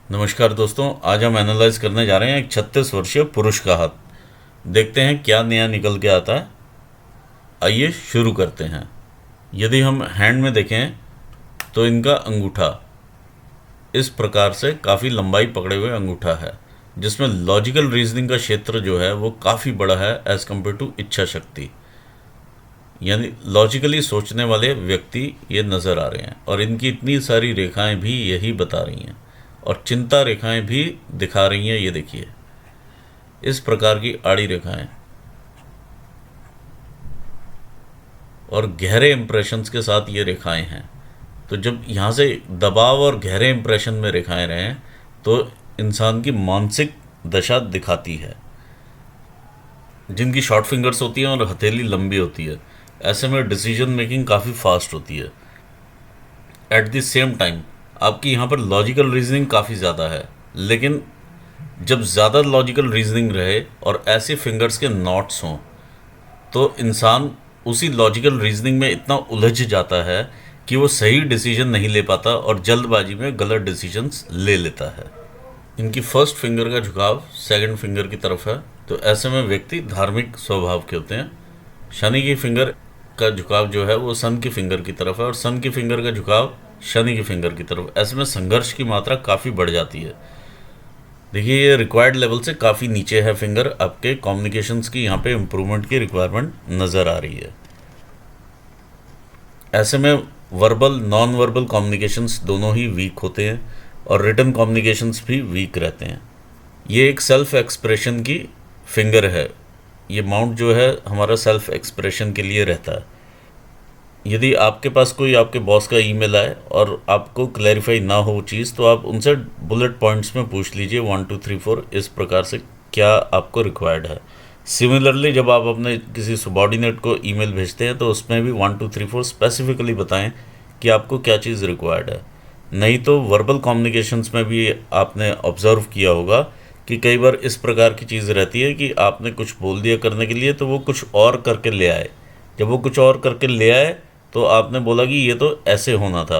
नमस्कार दोस्तों, आज हम एनालाइज करने जा रहे हैं एक 36 वर्षीय पुरुष का हाथ। देखते हैं क्या नया निकल के आता है। आइए शुरू करते हैं। यदि हम हैंड में देखें तो इनका अंगूठा इस प्रकार से काफ़ी लंबाई पकड़े हुए अंगूठा है, जिसमें लॉजिकल रीजनिंग का क्षेत्र जो है वो काफ़ी बड़ा है एज़ कम्पेयर टू इच्छा शक्ति। यानी लॉजिकली सोचने वाले व्यक्ति ये नज़र आ रहे हैं, और इनकी इतनी सारी रेखाएं भी यही बता रही हैं, और चिंता रेखाएं भी दिखा रही हैं। ये देखिए, इस प्रकार की आड़ी रेखाएं और गहरे इंप्रेशंस के साथ ये रेखाएं हैं। तो जब यहाँ से दबाव और गहरे इंप्रेशन में रेखाएं रहें तो इंसान की मानसिक दशा दिखाती है। जिनकी शॉर्ट फिंगर्स होती हैं और हथेली लंबी होती है, ऐसे में डिसीजन मेकिंग काफ़ी फास्ट होती है। एट द सेम टाइम आपकी यहाँ पर लॉजिकल रीजनिंग काफ़ी ज़्यादा है, लेकिन जब ज़्यादा लॉजिकल रीजनिंग रहे और ऐसे फिंगर्स के नॉट्स हों तो इंसान उसी लॉजिकल रीजनिंग में इतना उलझ जाता है कि वो सही डिसीजन नहीं ले पाता और जल्दबाजी में गलत डिसीजंस ले लेता है। इनकी फर्स्ट फिंगर का झुकाव सेकंड फिंगर की तरफ है, तो ऐसे में व्यक्ति धार्मिक स्वभाव के होते हैं। शनि की फिंगर का झुकाव जो है वो सन की फिंगर की तरफ है, और सन की फिंगर का झुकाव शनि की फिंगर की तरफ। ऐसे में संघर्ष की मात्रा काफ़ी बढ़ जाती है। देखिए, ये रिक्वायर्ड लेवल से काफ़ी नीचे है फिंगर। आपके कम्युनिकेशंस की यहाँ पे इम्प्रूवमेंट की रिक्वायरमेंट नज़र आ रही है। ऐसे में वर्बल नॉन वर्बल कम्युनिकेशंस दोनों ही वीक होते हैं, और रिटन कम्युनिकेशंस भी वीक रहते हैं। ये एक सेल्फ एक्सप्रेशन की फिंगर है। ये माउंट जो है हमारा सेल्फ एक्सप्रेशन के लिए रहता है। यदि आपके पास कोई आपके बॉस का ईमेल आए और आपको क्लैरिफाई ना हो चीज़, तो आप उनसे बुलेट पॉइंट्स में पूछ लीजिए 1 2 3 4 इस प्रकार से क्या आपको रिक्वायर्ड है। सिमिलरली जब आप अपने किसी सबॉर्डिनेट को ईमेल भेजते हैं तो उसमें भी 1 2 3 4 स्पेसिफिकली बताएं कि आपको क्या चीज़ रिक्वायर्ड है। नहीं तो वर्बल कम्युनिकेशंस में भी आपने ऑब्ज़र्व किया होगा कि कई बार इस प्रकार की चीज़ रहती है कि आपने कुछ बोल दिया करने के लिए, तो वो कुछ और करके ले आए। जब वो कुछ और करके ले आए तो आपने बोला कि ये तो ऐसे होना था,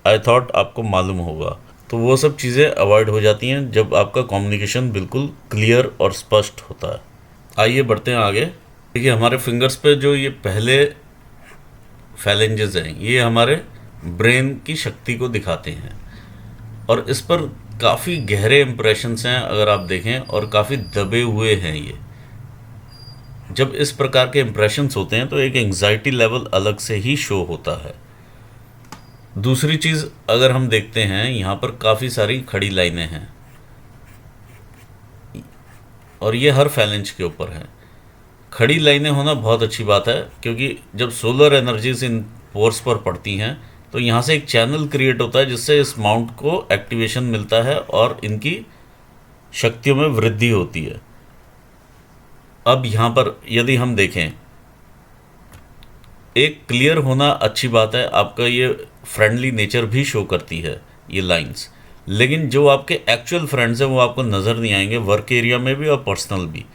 आई थॉट आपको मालूम होगा। तो वो सब चीज़ें अवॉइड हो जाती हैं जब आपका कम्युनिकेशन बिल्कुल क्लियर और स्पष्ट होता है। आइए बढ़ते हैं आगे। देखिए, हमारे फिंगर्स पे जो ये पहले फैलेंजेस हैं, ये हमारे ब्रेन की शक्ति को दिखाते हैं, और इस पर काफ़ी गहरे इंप्रेशंस हैं अगर आप देखें, और काफ़ी दबे हुए हैं ये। जब इस प्रकार के इंप्रेशंस होते हैं तो एक एंग्जाइटी लेवल अलग से ही शो होता है। दूसरी चीज़ अगर हम देखते हैं, यहाँ पर काफ़ी सारी खड़ी लाइनें हैं, और ये हर फैलेंज के ऊपर है। खड़ी लाइनें होना बहुत अच्छी बात है, क्योंकि जब सोलर एनर्जीज इन पोर्स पर पड़ती हैं तो यहाँ से एक चैनल क्रिएट होता है, जिससे इस माउंट को एक्टिवेशन मिलता है और इनकी शक्तियों में वृद्धि होती है। अब यहाँ पर यदि हम देखें, एक क्लियर होना अच्छी बात है, आपका ये फ्रेंडली नेचर भी शो करती है ये लाइंस। लेकिन जो आपके एक्चुअल फ्रेंड्स हैं वो आपको नज़र नहीं आएंगे, वर्क एरिया में भी और पर्सनल भी,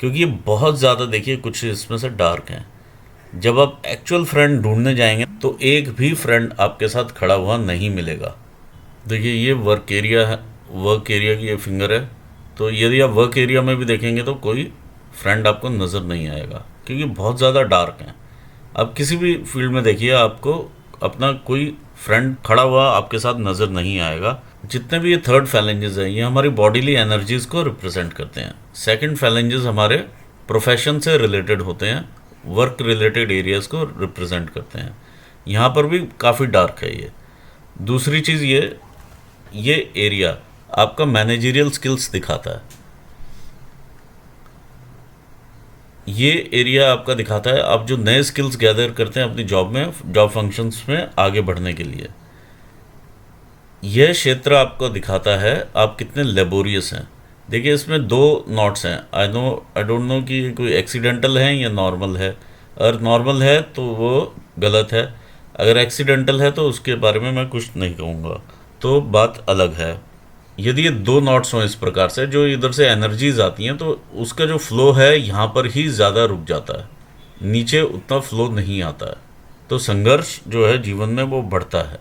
क्योंकि ये बहुत ज़्यादा, देखिए कुछ इसमें से डार्क हैं। जब आप एक्चुअल फ्रेंड ढूंढने जाएंगे तो एक भी फ्रेंड आपके साथ खड़ा हुआ नहीं मिलेगा। देखिए, ये वर्क एरिया है, वर्क एरिया की ये फिंगर है। तो यदि आप वर्क एरिया में भी देखेंगे तो कोई फ्रेंड आपको नज़र नहीं आएगा, क्योंकि बहुत ज़्यादा डार्क हैं। आप किसी भी फील्ड में देखिए, आपको अपना कोई फ्रेंड खड़ा हुआ आपके साथ नज़र नहीं आएगा। जितने भी ये थर्ड फैलेंजेस हैं, ये हमारी बॉडीली एनर्जीज़ को रिप्रेजेंट करते हैं। सेकंड फैलेंजेस हमारे प्रोफेशन से रिलेटेड होते हैं, वर्क रिलेटेड एरियाज़ को रिप्रेजेंट करते हैं। यहाँ पर भी काफ़ी डार्क है ये। दूसरी चीज़, ये एरिया आपका मैनेजरियल स्किल्स दिखाता है। ये एरिया आपका दिखाता है आप जो नए स्किल्स गैदर करते हैं अपनी जॉब में, जॉब फंक्शंस में आगे बढ़ने के लिए। यह क्षेत्र आपको दिखाता है आप कितने लेबोरियस हैं। देखिए, इसमें दो नॉट्स हैं। आई डोंट नो कि ये कोई एक्सीडेंटल है या नॉर्मल है। अगर नॉर्मल है तो वो गलत है, अगर एक्सीडेंटल है तो उसके बारे में मैं कुछ नहीं कहूँगा, तो बात अलग है। यदि ये दो नॉट्स हों इस प्रकार से, जो इधर से एनर्जीज आती हैं, तो उसका जो फ्लो है यहाँ पर ही ज़्यादा रुक जाता है, नीचे उतना फ्लो नहीं आता है। तो संघर्ष जो है जीवन में वो बढ़ता है।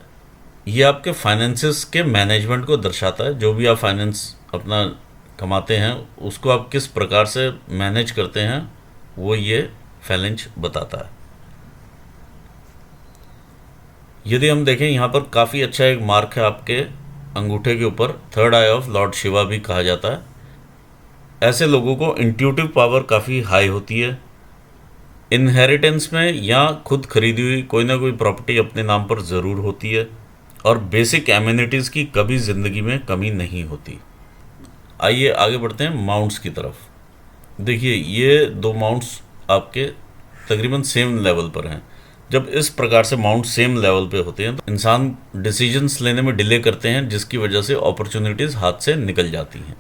ये आपके फाइनेंसेस के मैनेजमेंट को दर्शाता है। जो भी आप फाइनेंस अपना कमाते हैं उसको आप किस प्रकार से मैनेज करते हैं वो ये फैलेंज बताता है। यदि हम देखें यहाँ पर काफ़ी अच्छा एक मार्क है आपके अंगूठे के ऊपर, third I of Lord Shiva भी कहा जाता है। ऐसे लोगों को इंट्यूटिव पावर काफ़ी हाई होती है। इनहेरिटेंस में या खुद खरीदी हुई कोई ना कोई प्रॉपर्टी अपने नाम पर ज़रूर होती है और बेसिक एमिनिटीज़ की कभी ज़िंदगी में कमी नहीं होती। आइए आगे बढ़ते हैं माउंट्स की तरफ। देखिए ये दो माउंट्स आपके तकरीबन सेम लेवल पर हैं। जब इस प्रकार से माउंट सेम लेवल पे होते हैं तो इंसान डिसीजंस लेने में डिले करते हैं, जिसकी वजह से अपॉर्चुनिटीज़ हाथ से निकल जाती हैं।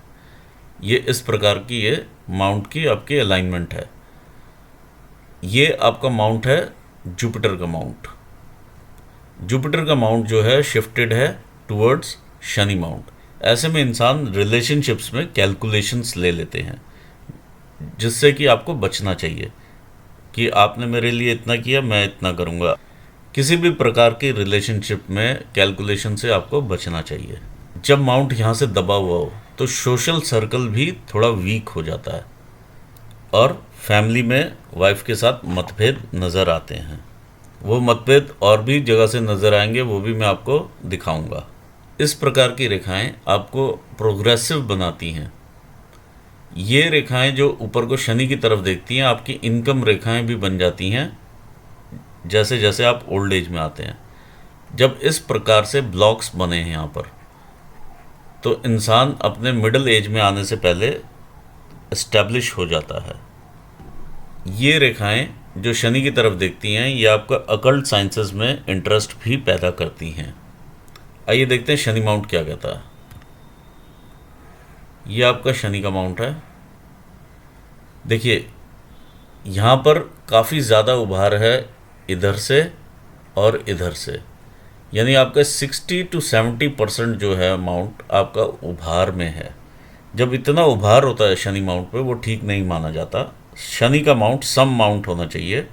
ये इस प्रकार की ये माउंट की आपकी अलाइनमेंट है। ये आपका माउंट है जुपिटर का माउंट। जुपिटर का माउंट जो है शिफ्टेड है टुवर्ड्स शनि माउंट। ऐसे में इंसान रिलेशनशिप्स में कैलकुलेशंस ले लेते हैं, जिससे कि आपको बचना चाहिए कि आपने मेरे लिए इतना किया मैं इतना करूँगा। किसी भी प्रकार की रिलेशनशिप में कैलकुलेशन से आपको बचना चाहिए। जब माउंट यहाँ से दबा हुआ हो तो सोशल सर्कल भी थोड़ा वीक हो जाता है और फैमिली में वाइफ के साथ मतभेद नज़र आते हैं। वो मतभेद और भी जगह से नज़र आएंगे, वो भी मैं आपको दिखाऊंगा। इस प्रकार की रेखाएं आपको प्रोग्रेसिव बनाती हैं। ये रेखाएं जो ऊपर को शनि की तरफ देखती हैं आपकी इनकम रेखाएं भी बन जाती हैं जैसे जैसे आप ओल्ड एज में आते हैं। जब इस प्रकार से ब्लॉक्स बने हैं यहाँ पर तो इंसान अपने मिडिल एज में आने से पहले एस्टैब्लिश हो जाता है। ये रेखाएं जो शनि की तरफ देखती हैं ये आपका अकल्ट साइंसेस में इंटरेस्ट भी पैदा करती हैं। आइए देखते हैं शनि माउंट क्या कहता है। ये आपका शनि का माउंट है। देखिए यहाँ पर काफ़ी ज़्यादा उभार है इधर से और इधर से, यानी आपका 60 to 70% जो है माउंट आपका उभार में है। जब इतना उभार होता है शनि माउंट पे वो ठीक नहीं माना जाता। शनि का माउंट सम माउंट होना चाहिए,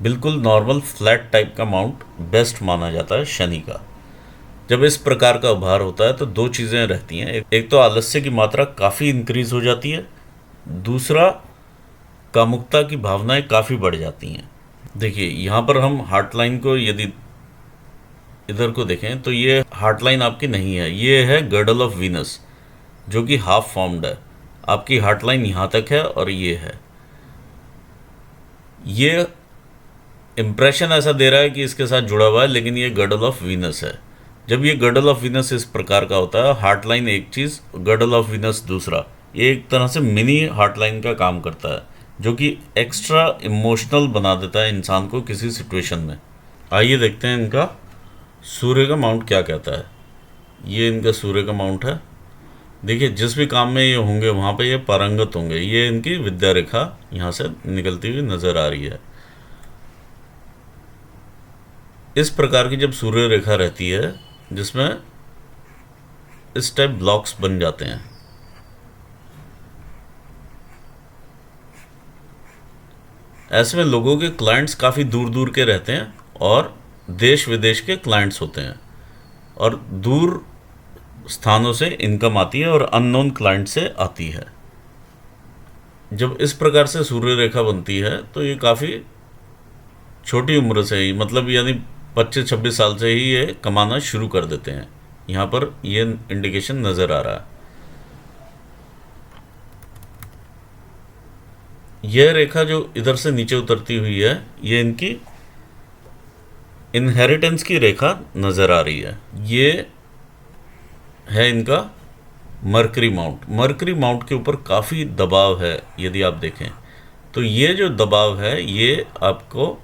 बिल्कुल नॉर्मल फ्लैट टाइप का माउंट बेस्ट माना जाता है शनि का। जब इस प्रकार का उभार होता है तो दो चीज़ें रहती हैं, एक तो आलस्य की मात्रा काफ़ी इंक्रीज हो जाती है, दूसरा कामुकता की भावनाएं काफ़ी बढ़ जाती हैं। देखिए यहाँ पर हम हार्ट लाइन को यदि इधर को देखें तो ये हार्ट लाइन आपकी नहीं है, ये है गर्डल ऑफ वीनस जो कि हाफ फॉर्म्ड है। आपकी हार्ट लाइन यहाँ तक है और ये है। ये इम्प्रेशन ऐसा दे रहा है कि इसके साथ जुड़ा हुआ है, लेकिन ये गर्डल ऑफ वीनस है। जब ये गर्डल ऑफ वीनस इस प्रकार का होता है, हार्ट लाइन एक चीज़, गर्डल ऑफ वीनस दूसरा, ये एक तरह से मिनी हार्ट लाइन का काम करता है जो कि एक्स्ट्रा इमोशनल बना देता है इंसान को किसी सिचुएशन में। आइए देखते हैं इनका सूर्य का माउंट क्या कहता है। ये इनका सूर्य का माउंट है। देखिए जिस भी काम में ये होंगे वहाँ पे ये पारंगत होंगे। ये इनकी विद्या रेखा यहाँ से निकलती हुई नज़र आ रही है। इस प्रकार की जब सूर्य रेखा रहती है जिसमें इस टाइप ब्लॉक्स बन जाते हैं, ऐसे में लोगों के क्लाइंट्स काफ़ी दूर दूर के रहते हैं और देश विदेश के क्लाइंट्स होते हैं और दूर स्थानों से इनकम आती है और अननोन क्लाइंट से आती है। जब इस प्रकार से सूर्य रेखा बनती है तो ये काफ़ी छोटी उम्र से ही, मतलब यानी 25-26 साल से ही ये कमाना शुरू कर देते हैं। यहाँ पर ये इंडिकेशन नज़र आ रहा है। यह रेखा जो इधर से नीचे उतरती हुई है ये इनकी इनहेरिटेंस की रेखा नज़र आ रही है। ये है इनका मरकरी माउंट। मरकरी माउंट के ऊपर काफ़ी दबाव है। यदि आप देखें तो ये जो दबाव है ये आपको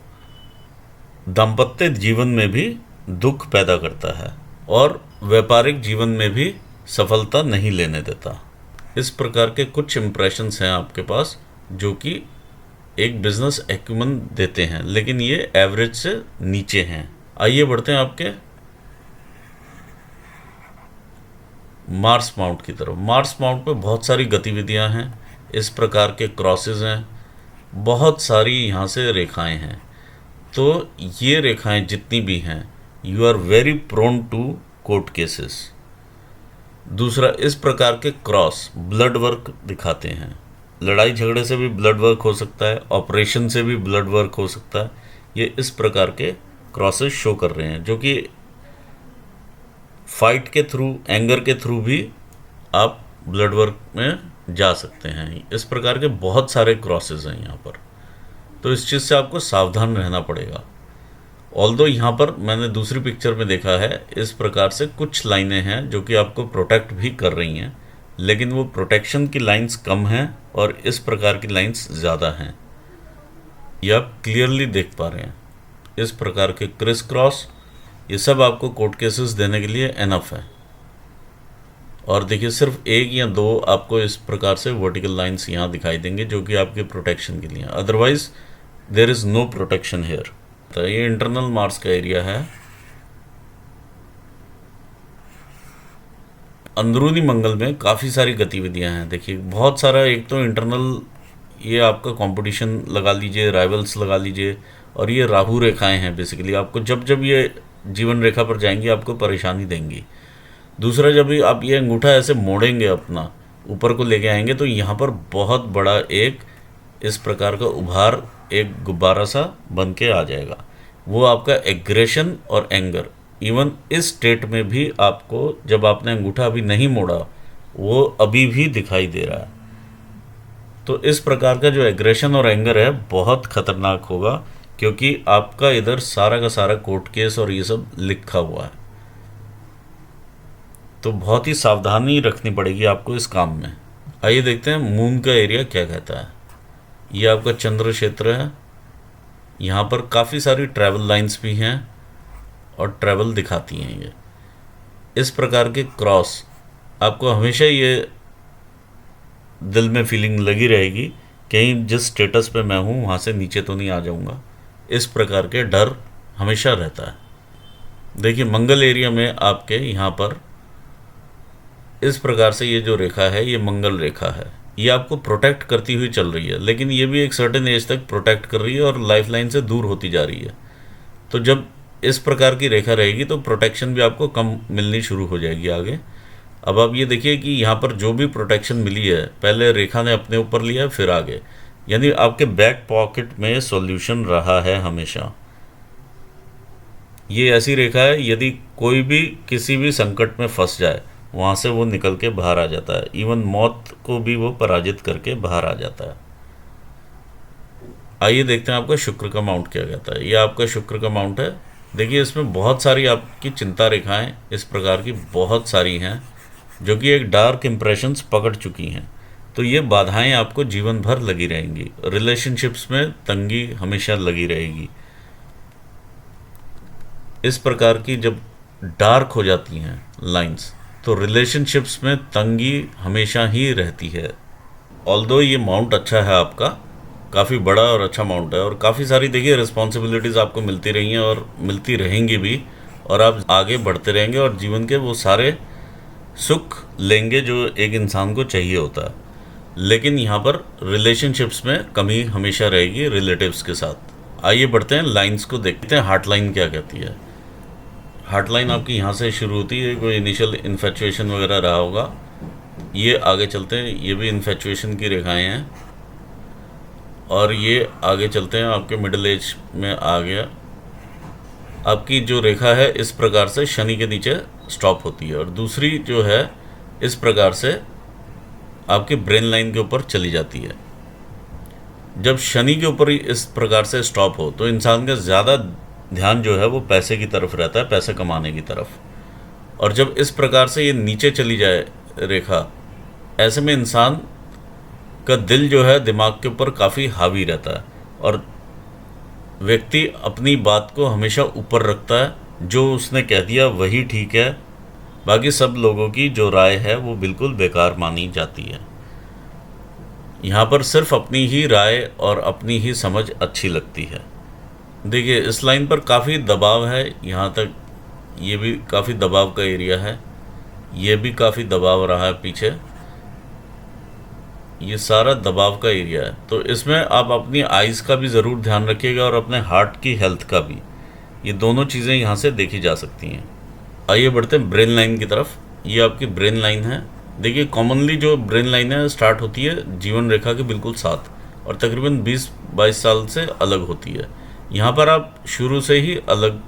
दाम्पत्य जीवन में भी दुख पैदा करता है और व्यापारिक जीवन में भी सफलता नहीं लेने देता। इस प्रकार के कुछ इम्प्रेशंस हैं आपके पास जो कि एक बिजनेस एक्यूमन देते हैं, लेकिन ये एवरेज से नीचे हैं। आइए बढ़ते हैं आपके मार्स माउंट की तरफ। मार्स माउंट पे बहुत सारी गतिविधियां हैं, इस प्रकार के क्रॉसेस हैं, बहुत सारी यहाँ से रेखाएं हैं। तो ये रेखाएं जितनी भी हैं you are very prone to court cases. दूसरा, इस प्रकार के क्रॉस ब्लड वर्क दिखाते हैं। लड़ाई झगड़े से भी ब्लड वर्क हो सकता है, ऑपरेशन से भी ब्लड वर्क हो सकता है। ये इस प्रकार के क्रॉसेस शो कर रहे हैं, जो कि फाइट के थ्रू, एंगर के थ्रू भी आप ब्लड वर्क में जा सकते हैं। इस प्रकार के बहुत सारे क्रॉसेस हैं यहाँ पर, तो इस चीज़ से आपको सावधान रहना पड़ेगा। ऑल्दो यहाँ पर मैंने दूसरी पिक्चर में देखा है, इस प्रकार से कुछ लाइनें हैं जो कि आपको प्रोटेक्ट भी कर रही हैं, लेकिन वो प्रोटेक्शन की लाइंस कम हैं और इस प्रकार की लाइंस ज़्यादा हैं। ये आप क्लियरली देख पा रहे हैं। इस प्रकार के क्रिस क्रॉस, ये सब आपको कोर्ट केसेस देने के लिए एनफ है। और देखिए, सिर्फ एक या दो आपको इस प्रकार से वर्टिकल लाइंस यहाँ दिखाई देंगे जो कि आपके प्रोटेक्शन के लिए, otherwise there is no protection here. तो ये इंटरनल मार्स का एरिया है। अंदरूनी मंगल में काफ़ी सारी गतिविधियां हैं। देखिए, बहुत सारा, एक तो इंटरनल ये आपका कंपटीशन लगा लीजिए, राइवल्स लगा लीजिए, और ये राहु रेखाएं हैं। बेसिकली आपको जब जब ये जीवन रेखा पर जाएंगी आपको परेशानी देंगी। दूसरा, जब भी आप ये अंगूठा ऐसे मोड़ेंगे, अपना ऊपर को लेके आएंगे, तो यहाँ पर बहुत बड़ा एक इस प्रकार का उभार, एक गुब्बारा सा बन के आ जाएगा। वो आपका एग्रेशन और एंगर, इवन इस स्टेट में भी आपको, जब आपने अंगूठा अभी नहीं मोड़ा, वो अभी भी दिखाई दे रहा है। तो इस प्रकार का जो एग्रेशन और एंगर है बहुत खतरनाक होगा, क्योंकि आपका इधर सारा का सारा कोर्ट केस और ये सब लिखा हुआ है। तो बहुत ही सावधानी रखनी पड़ेगी आपको इस काम में। आइए देखते हैं मून का एरिया क्या कहता है। ये आपका चंद्र क्षेत्र है। यहाँ पर काफ़ी सारी ट्रैवल लाइंस भी हैं और ट्रैवल दिखाती हैं। ये इस प्रकार के क्रॉस आपको हमेशा ये दिल में फीलिंग लगी रहेगी, कहीं जिस स्टेटस पे मैं हूँ वहाँ से नीचे तो नहीं आ जाऊँगा। इस प्रकार के डर हमेशा रहता है। देखिए, मंगल एरिया में आपके यहाँ पर इस प्रकार से ये जो रेखा है, ये मंगल रेखा है। ये आपको प्रोटेक्ट करती हुई चल रही है, लेकिन ये भी एक सर्टेन एज तक प्रोटेक्ट कर रही है और लाइफ लाइन से दूर होती जा रही है। तो जब इस प्रकार की रेखा रहेगी तो प्रोटेक्शन भी आपको कम मिलनी शुरू हो जाएगी आगे। अब आप ये देखिए कि यहाँ पर जो भी प्रोटेक्शन मिली है, पहले रेखा ने अपने ऊपर लिया, फिर आगे, यानी आपके बैक पॉकेट में सॉल्यूशन रहा है हमेशा। ये ऐसी रेखा है, यदि कोई भी किसी भी संकट में फंस जाए, वहाँ से वो निकल के बाहर आ जाता है। इवन मौत को भी वो पराजित करके बाहर आ जाता है। आइए देखते हैं आपका शुक्र का माउंट क्या कहता है। ये आपका शुक्र का माउंट है। देखिए, इसमें बहुत सारी आपकी चिंता रेखाएं इस प्रकार की बहुत सारी हैं, जो कि एक डार्क इम्प्रेशंस पकड़ चुकी हैं। तो ये बाधाएं आपको जीवन भर लगी रहेंगी। रिलेशनशिप्स में तंगी हमेशा लगी रहेगी। इस प्रकार की जब डार्क हो जाती हैं लाइंस, तो रिलेशनशिप्स में तंगी हमेशा ही रहती है। ऑल्दो ये माउंट अच्छा है आपका, काफ़ी बड़ा और अच्छा माउंट है, और काफ़ी सारी देखिए रिस्पॉन्सिबिलिटीज़ आपको मिलती रही हैं और मिलती रहेंगी भी, और आप आगे बढ़ते रहेंगे और जीवन के वो सारे सुख लेंगे जो एक इंसान को चाहिए होता है। लेकिन यहाँ पर रिलेशनशिप्स में कमी हमेशा रहेगी रिलेटिव्स के साथ। आइए बढ़ते हैं, लाइंस को देखते हैं। हार्ट लाइन क्या कहती है। हार्ट लाइन आपकी यहाँ से शुरू होती है, कोई इनिशियल इन्फेचुएशन वगैरह रहा होगा। ये आगे चलते हैं, ये भी इन्फेचुएशन की रेखाएं हैं, और ये आगे चलते हैं आपके मिडिल एज में आ गया। आपकी जो रेखा है इस प्रकार से शनि के नीचे स्टॉप होती है, और दूसरी जो है इस प्रकार से आपके ब्रेन लाइन के ऊपर चली जाती है। जब शनि के ऊपर इस प्रकार से स्टॉप हो तो इंसान का ज़्यादा ध्यान जो है वो पैसे की तरफ रहता है, पैसे कमाने की तरफ। और जब इस प्रकार से ये नीचे चली जाए रेखा, ऐसे में इंसान का दिल जो है दिमाग के ऊपर काफ़ी हावी रहता है, और व्यक्ति अपनी बात को हमेशा ऊपर रखता है। जो उसने कह दिया वही ठीक है, बाकी सब लोगों की जो राय है वो बिल्कुल बेकार मानी जाती है। यहाँ पर सिर्फ अपनी ही राय और अपनी ही समझ अच्छी लगती है। देखिए, इस लाइन पर काफ़ी दबाव है। यहाँ तक ये भी काफ़ी दबाव का एरिया है, ये भी काफ़ी दबाव रहा है पीछे, ये सारा दबाव का एरिया है। तो इसमें आप अपनी आइज़ का भी ज़रूर ध्यान रखिएगा और अपने हार्ट की हेल्थ का भी। ये दोनों चीज़ें यहाँ से देखी जा सकती हैं। आइए बढ़ते हैं ब्रेन लाइन की तरफ। ये आपकी ब्रेन लाइन है। देखिए कॉमनली जो ब्रेन लाइन है स्टार्ट होती है जीवन रेखा के बिल्कुल साथ और तकरीबन 20-22 साल से अलग होती है। यहाँ पर आप शुरू से ही अलग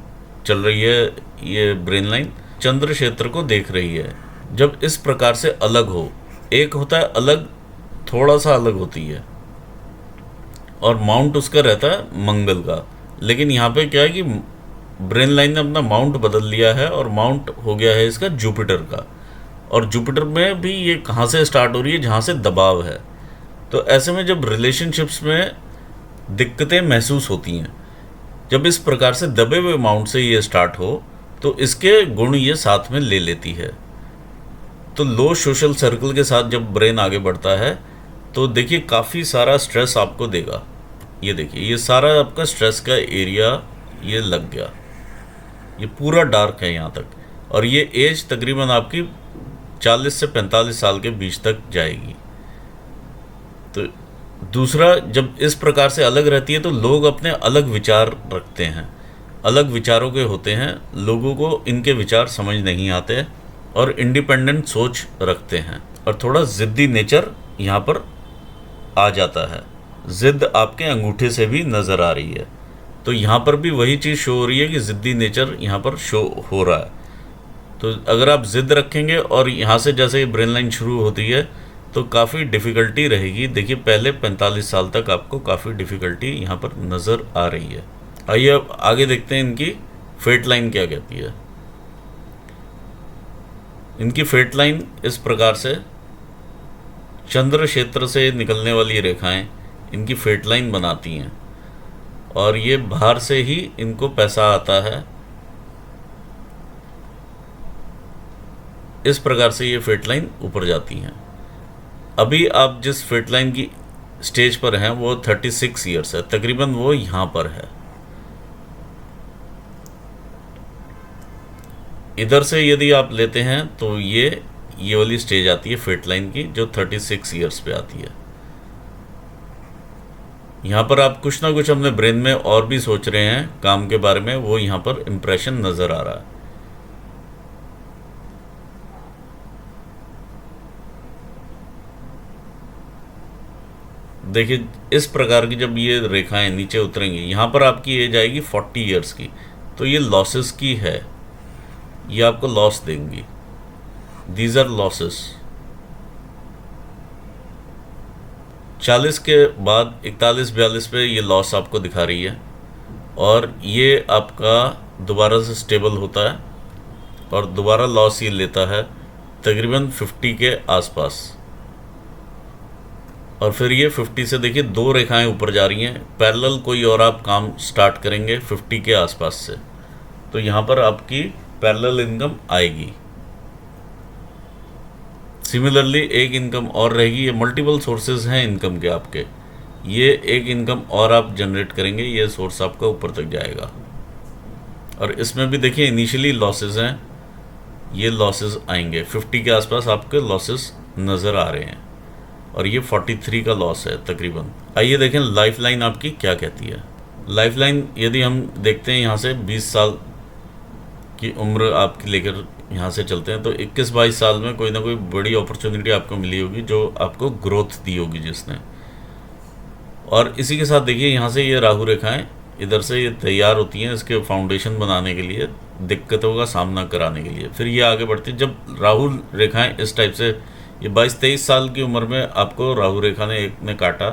चल रही है ये ब्रेन लाइन, चंद्र क्षेत्र को देख रही है। जब इस प्रकार से अलग हो, एक होता है अलग, थोड़ा सा अलग होती है और माउंट उसका रहता है मंगल का। लेकिन यहाँ पे क्या है कि ब्रेन लाइन ने अपना माउंट बदल लिया है और माउंट हो गया है इसका जुपिटर का। और जुपिटर में भी ये कहाँ से स्टार्ट हो रही है, जहाँ से दबाव है। तो ऐसे में जब रिलेशनशिप्स में दिक्कतें महसूस होती हैं, जब इस प्रकार से दबे हुए माउंट से ये स्टार्ट हो तो इसके गुण ये साथ में ले लेती है। तो लो सोशल सर्कल के साथ जब ब्रेन आगे बढ़ता है तो देखिए काफ़ी सारा स्ट्रेस आपको देगा। ये देखिए ये सारा आपका स्ट्रेस का एरिया ये लग गया, ये पूरा डार्क है यहाँ तक। और ये एज तकरीबन आपकी 40 से 45 साल के बीच तक जाएगी। तो दूसरा, जब इस प्रकार से अलग रहती है तो लोग अपने अलग विचार रखते हैं, अलग विचारों के होते हैं, लोगों को इनके विचार समझ नहीं आते और इंडिपेंडेंट सोच रखते हैं और थोड़ा ज़िद्दी नेचर यहाँ पर आ जाता है। ज़िद्द आपके अंगूठे से भी नज़र आ रही है। तो यहाँ पर भी वही चीज़ शो हो रही है कि ज़िद्दी नेचर यहाँ पर शो हो रहा है। तो अगर आप ज़िद्द रखेंगे और यहाँ से जैसे ब्रेन लाइन शुरू होती है तो काफ़ी डिफ़िकल्टी रहेगी। देखिए पहले 45 साल तक आपको काफ़ी डिफ़िकल्टी यहाँ पर नज़र आ रही है। आइए अब आगे देखते हैं इनकी फेट लाइन क्या कहती है। इनकी फेट लाइन इस प्रकार से चंद्र क्षेत्र से निकलने वाली रेखाएं इनकी फेट लाइन बनाती हैं और ये बाहर से ही इनको पैसा आता है। इस प्रकार से ये फेट लाइन ऊपर जाती हैं। अभी आप जिस फेट लाइन की स्टेज पर हैं वो 36 ईयर्स है, तकरीबन वो यहाँ पर है। इधर से यदि आप लेते हैं तो ये वाली स्टेज आती है फेट लाइन की जो 36 ईयर्स पे आती है। यहाँ पर आप कुछ ना कुछ अपने ब्रेन में और भी सोच रहे हैं काम के बारे में, वो यहाँ पर इम्प्रेशन नज़र आ रहा है। देखिए इस प्रकार की जब ये रेखाएं नीचे उतरेंगी, यहाँ पर आपकी एज आएगी 40 ईयर्स की, तो ये लॉसेस की है, ये आपको लॉस देंगी। These R losses. 40 के बाद 41-42 पे ये लॉस आपको दिखा रही है और ये आपका दोबारा से स्टेबल होता है और दोबारा लॉस ये लेता है तकरीबन 50 के आसपास। और फिर ये 50 से देखिए दो रेखाएं ऊपर जा रही हैं पैरेलल, कोई और आप काम स्टार्ट करेंगे 50 के आसपास से, तो यहाँ पर आपकी पैरेलल इनकम आएगी। सिमिलरली एक इनकम और रहेगी। ये मल्टीपल सोर्सेज हैं इनकम के आपके, ये एक इनकम और आप जनरेट करेंगे, ये सोर्स आपका ऊपर तक जाएगा। और इसमें भी देखिए इनिशियली लॉसेस हैं, ये लॉसेस आएंगे 50 के आसपास आपके लॉसेस नज़र आ रहे हैं और ये 43 का लॉस है तकरीबन। आइए देखें लाइफ लाइन आपकी क्या कहती है। लाइफ लाइन यदि हम देखते हैं यहाँ से 20 साल की उम्र आपकी लेकर यहाँ से चलते हैं तो 21-22 साल में कोई ना कोई बड़ी अपॉर्चुनिटी आपको मिली होगी जो आपको ग्रोथ दी होगी जिसने। और इसी के साथ देखिए यहाँ से ये राहु रेखाएं इधर से ये तैयार होती हैं इसके फाउंडेशन बनाने के लिए, दिक्कतों का सामना कराने के लिए। फिर ये आगे बढ़ती है। जब राहु रेखाएं इस टाइप से, ये 22-23 साल की उम्र में आपको राहु रेखा ने एक ने काटा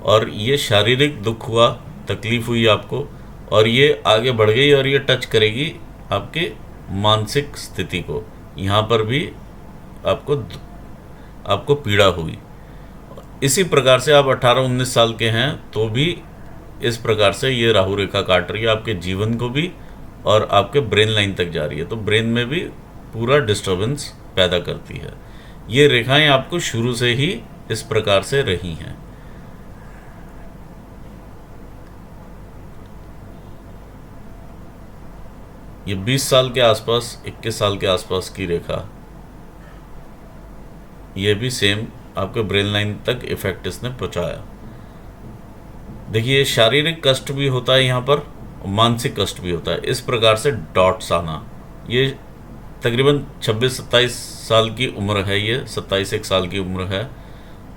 और ये शारीरिक दुख हुआ, तकलीफ़ हुई आपको, और ये आगे बढ़ गई और ये टच करेगी आपके मानसिक स्थिति को। यहाँ पर भी आपको पीड़ा हुई। इसी प्रकार से आप 18-19 साल के हैं तो भी इस प्रकार से ये राहु रेखा काट रही है आपके जीवन को भी और आपके ब्रेन लाइन तक जा रही है, तो ब्रेन में भी पूरा डिस्टर्बेंस पैदा करती है। ये रेखाएं आपको शुरू से ही इस प्रकार से रही हैं। ये 20 साल के आसपास, 21 साल के आसपास की रेखा, ये भी सेम आपके ब्रेन लाइन तक इफेक्ट इसने पहुंचाया। देखिए शारीरिक कष्ट भी होता है यहाँ पर मानसिक कष्ट भी होता है। इस प्रकार से डॉट्स आना, ये तकरीबन 26-27 साल की उम्र है, ये 27 एक साल की उम्र है।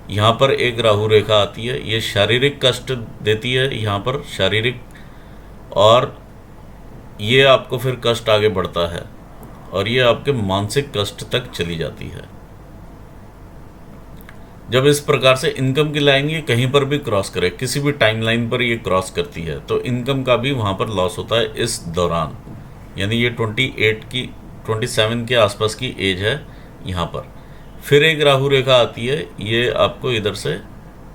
यहाँ पर एक राहु रेखा आती है, ये शारीरिक कष्ट देती है यहाँ पर, शारीरिक, और ये आपको फिर कष्ट आगे बढ़ता है और ये आपके मानसिक कष्ट तक चली जाती है। जब इस प्रकार से इनकम की लाइन ये कहीं पर भी क्रॉस करे, किसी भी टाइम लाइन पर ये क्रॉस करती है, तो इनकम का भी वहाँ पर लॉस होता है इस दौरान। यानी ये 27 के आसपास की एज है यहाँ पर। फिर एक राहु रेखा आती है, ये आपको इधर से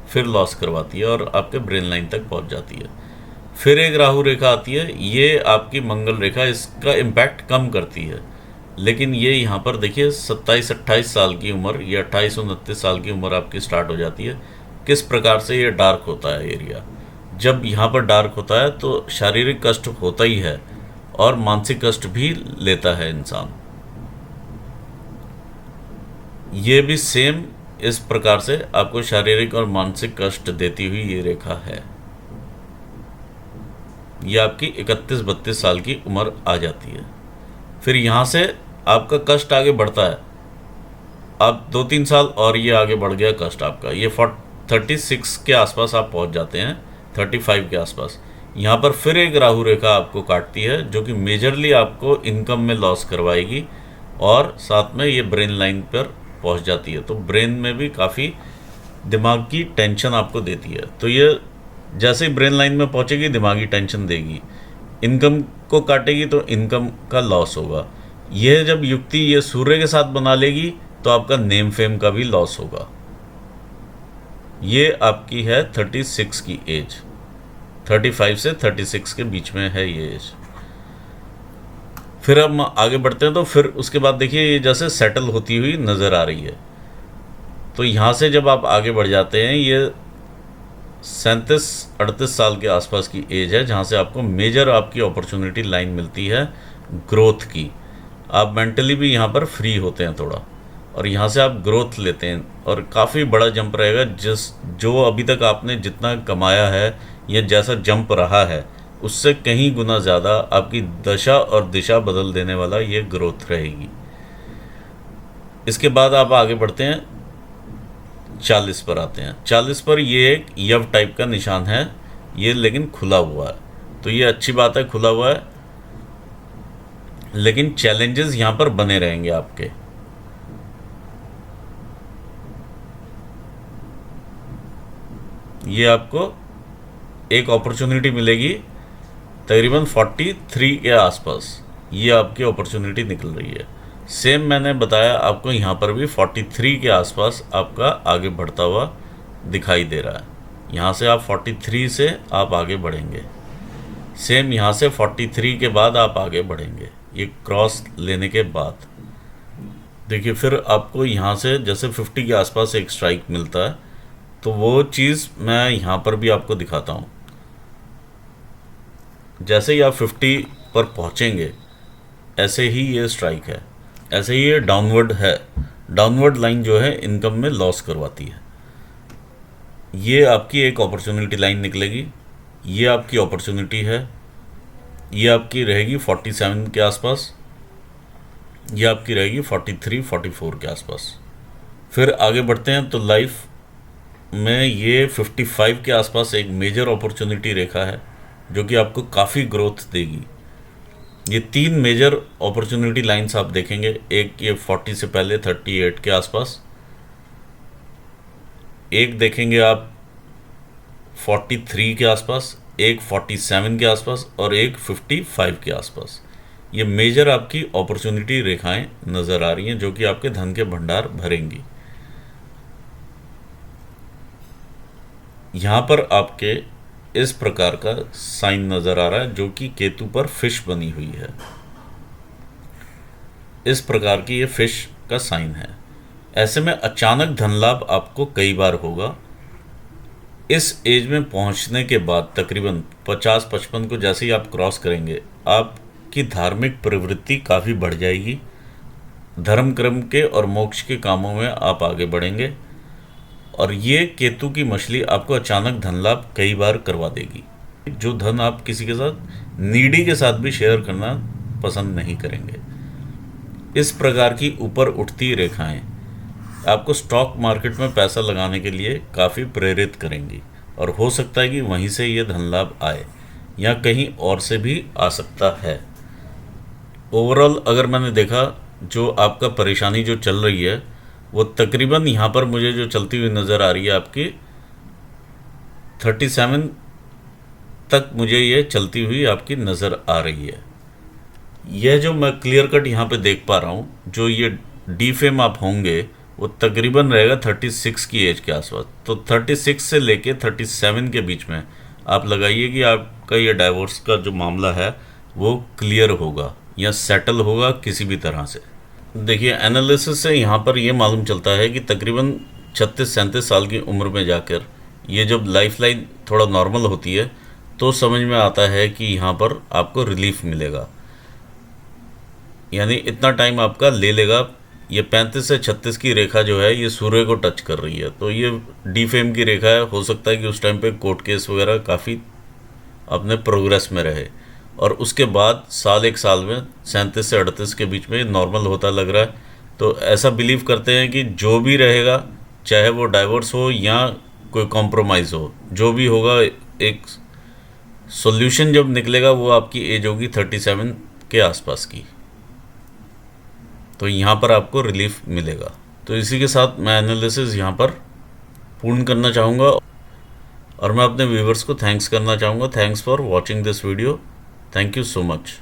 फिर लॉस करवाती है और आपके ब्रेन लाइन तक पहुँच जाती है। फिर एक राहु रेखा आती है, ये आपकी मंगल रेखा, इसका इम्पैक्ट कम करती है, लेकिन ये यहाँ पर देखिए 27-28 साल की उम्र, ये 28-29 साल की उम्र आपकी स्टार्ट हो जाती है। किस प्रकार से ये डार्क होता है एरिया। जब यहाँ पर डार्क होता है तो शारीरिक कष्ट होता ही है और मानसिक कष्ट भी लेता है इंसान। ये भी सेम इस प्रकार से आपको शारीरिक और मानसिक कष्ट देती हुई ये रेखा है। ये आपकी 31-32 साल की उम्र आ जाती है। फिर यहाँ से आपका कष्ट आगे बढ़ता है, अब 2-3 साल और ये आगे बढ़ गया कष्ट आपका, ये 36 के आसपास आप पहुँच जाते हैं, 35 के आसपास। यहाँ पर फिर एक राहु रेखा आपको काटती है, जो कि मेजरली आपको इनकम में लॉस करवाएगी और साथ में ये ब्रेन लाइन पर पहुँच जाती है, तो ब्रेन में भी काफ़ी दिमाग की टेंशन आपको देती है। तो ये जैसे ही ब्रेन लाइन में पहुँचेगी दिमागी टेंशन देगी, इनकम को काटेगी तो इनकम का लॉस होगा। यह जब युक्ति ये सूर्य के साथ बना लेगी तो आपका नेम फेम का भी लॉस होगा। ये आपकी है 36 की एज, 35 से 36 के बीच में है ये एज। फिर हम आगे बढ़ते हैं तो फिर उसके बाद देखिए ये जैसे सेटल होती हुई नज़र आ रही है। तो यहाँ से जब आप आगे बढ़ जाते हैं, ये 37-38 साल के आसपास की एज है, जहाँ से आपको मेजर आपकी अपॉर्चुनिटी लाइन मिलती है ग्रोथ की। आप मेंटली भी यहाँ पर फ्री होते हैं थोड़ा, और यहाँ से आप ग्रोथ लेते हैं और काफ़ी बड़ा जंप रहेगा। जो अभी तक आपने जितना कमाया है या जैसा जंप रहा है उससे कहीं गुना ज़्यादा आपकी दशा और दिशा बदल देने वाला ये ग्रोथ रहेगी। इसके बाद आप आगे बढ़ते हैं, 40 पर आते हैं। 40 पर ये एक यव टाइप का निशान है, ये लेकिन खुला हुआ है, तो ये अच्छी बात है, खुला हुआ है, लेकिन चैलेंजेस यहाँ पर बने रहेंगे आपके। ये आपको एक अपॉर्चुनिटी मिलेगी तकरीबन 43 के आसपास, ये आपकी अपॉर्चुनिटी निकल रही है। सेम मैंने बताया आपको, यहाँ पर भी 43 के आसपास आपका आगे बढ़ता हुआ दिखाई दे रहा है। यहाँ से आप 43 से आप आगे बढ़ेंगे, सेम यहाँ से 43 के बाद आप आगे बढ़ेंगे, ये क्रॉस लेने के बाद। देखिए फिर आपको यहाँ से जैसे 50 के आसपास एक स्ट्राइक मिलता है, तो वो चीज़ मैं यहाँ पर भी आपको दिखाता हूँ। जैसे ही आप 50 पर पहुँचेंगे ऐसे ही ये स्ट्राइक है, ऐसे ही ये डाउनवर्ड है। डाउनवर्ड लाइन जो है इनकम में लॉस करवाती है। ये आपकी एक अपॉर्चुनिटी लाइन निकलेगी, ये आपकी अपॉर्चुनिटी है, ये आपकी रहेगी 47 के आसपास, ये आपकी रहेगी 43-44 के आसपास। फिर आगे बढ़ते हैं तो लाइफ में ये 55 के आसपास एक मेजर अपॉर्चुनिटी रेखा है, जो कि आपको काफ़ी ग्रोथ देगी। ये 3 मेजर अपॉर्चुनिटी लाइंस आप देखेंगे, एक ये 40 से पहले 38 के आसपास, एक देखेंगे आप 43 के आसपास, एक 47 के आसपास और एक 55 के आसपास। ये मेजर आपकी अपॉर्चुनिटी रेखाएं नज़र आ रही हैं, जो कि आपके धन के भंडार भरेंगी। यहाँ पर आपके इस प्रकार का साइन नज़र आ रहा है, जो कि केतु पर फिश बनी हुई है। इस प्रकार की ये फिश का साइन है। ऐसे में अचानक धन लाभ आपको कई बार होगा। इस एज में पहुंचने के बाद तकरीबन 50-55 को जैसे ही आप क्रॉस करेंगे, आपकी धार्मिक प्रवृत्ति काफ़ी बढ़ जाएगी। धर्म कर्म के और मोक्ष के कामों में आप आगे बढ़ेंगे, और ये केतु की मछली आपको अचानक धन लाभ कई बार करवा देगी। जो धन आप किसी के साथ नीडी के साथ भी शेयर करना पसंद नहीं करेंगे। इस प्रकार की ऊपर उठती रेखाएं आपको स्टॉक मार्केट में पैसा लगाने के लिए काफ़ी प्रेरित करेंगी और हो सकता है कि वहीं से ये धन लाभ आए या कहीं और से भी आ सकता है। ओवरऑल अगर मैंने देखा, जो आपका परेशानी जो चल रही है वो तकरीबन यहाँ पर मुझे जो चलती हुई नज़र आ रही है आपकी 37 तक मुझे ये चलती हुई आपकी नज़र आ रही है। यह जो मैं क्लियर कट यहाँ पे देख पा रहा हूँ, जो ये डीफेम आप होंगे वो तकरीबन रहेगा 36 की एज के आसपास। तो 36 से लेके 37 के बीच में आप लगाइए कि आपका ये डाइवोर्स का जो मामला है वो क्लियर होगा या सेटल होगा किसी भी तरह से। देखिए, एनालिसिस से यहाँ पर ये मालूम चलता है कि तकरीबन 36-37 साल की उम्र में जाकर ये जब लाइफ लाइन थोड़ा नॉर्मल होती है तो समझ में आता है कि यहाँ पर आपको रिलीफ मिलेगा, यानी इतना टाइम आपका ले लेगा। ये 35 से 36 की रेखा जो है ये सूर्य को टच कर रही है, तो ये डीफेम की रेखा है। हो सकता है कि उस टाइम पे कोर्ट केस वगैरह काफ़ी अपने प्रोग्रेस में रहे और उसके बाद एक साल में 37 से 38 के बीच में नॉर्मल होता लग रहा है। तो ऐसा बिलीव करते हैं कि जो भी रहेगा, चाहे वो डाइवोर्स हो या कोई कॉम्प्रोमाइज़ हो, जो भी होगा एक सॉल्यूशन जब निकलेगा वो आपकी एज होगी 37 के आसपास की। तो यहाँ पर आपको रिलीफ मिलेगा। तो इसी के साथ मैं एनालिसिस यहाँ पर पूर्ण करना चाहूँगा और मैं अपने व्यूवर्स को थैंक्स करना चाहूँगा। Thanks for watching this video. Thank you so much.